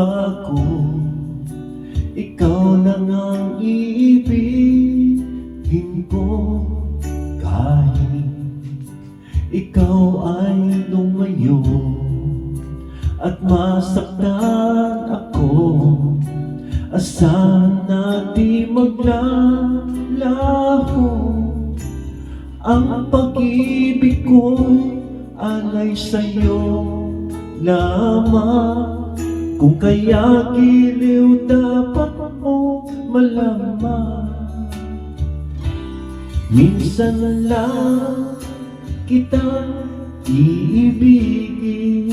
magbabago. Ikaw lang ang iibigin ko. Kahit ikaw ay lumayo at masaktan ako, asahan na di maglalaho. Ang pag-ibig ko'y alay sa'yo lamang. Kung kaya giliw dapat mo malaman. Minsan lang kitang iibigin,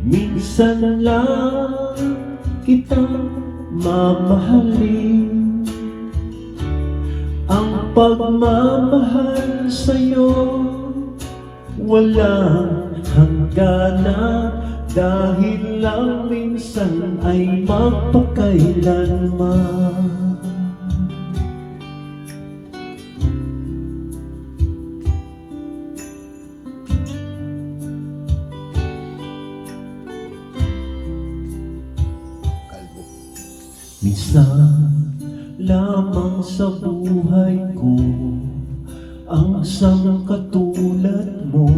minsan lang kitang mamahalin. Ang pagmamahal sa'yo walang hangganan, dahil lang minsan ay magpakailanman. Minsan lamang sa buhay ko ang isang katulad mo.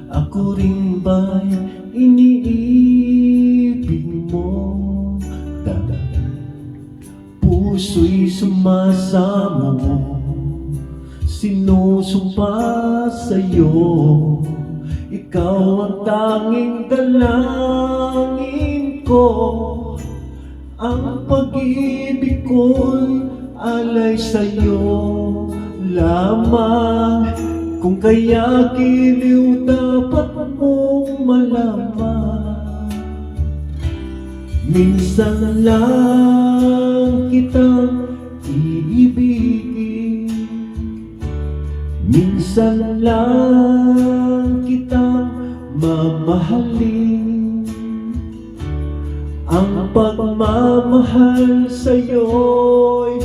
Ako rin ba'y iniibig mo? Puso'y sumasamo, sinusumpa sa'yo. Ikaw ang tanging dalangin ko. Ang pag-ibig ko'y alay sa'yo lamang. Kung kaya giliw dapat mong malaman. Minsan lang kitang iibigin, minsan lang kitang mamahalin. Ang pagmamahal sa'yo'y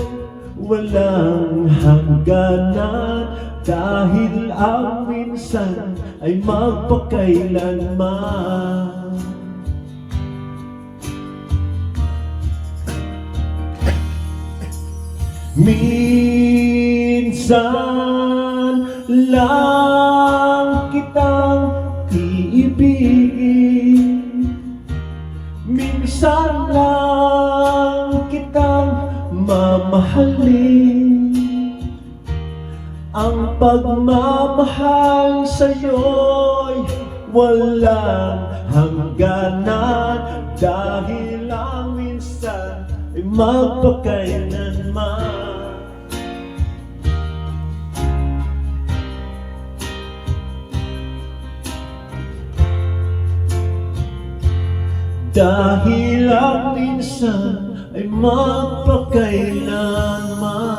walang hangganan, dahil ang minsan ay magpakailanman. Minsan lang kitang iibigin, minsan lang kitang mamahalin. Ang pagmamahal sa'yo'y walang hangganan, dahil ang minsan ay magpakailanman. Dahil ang minsan ay magpakailanman.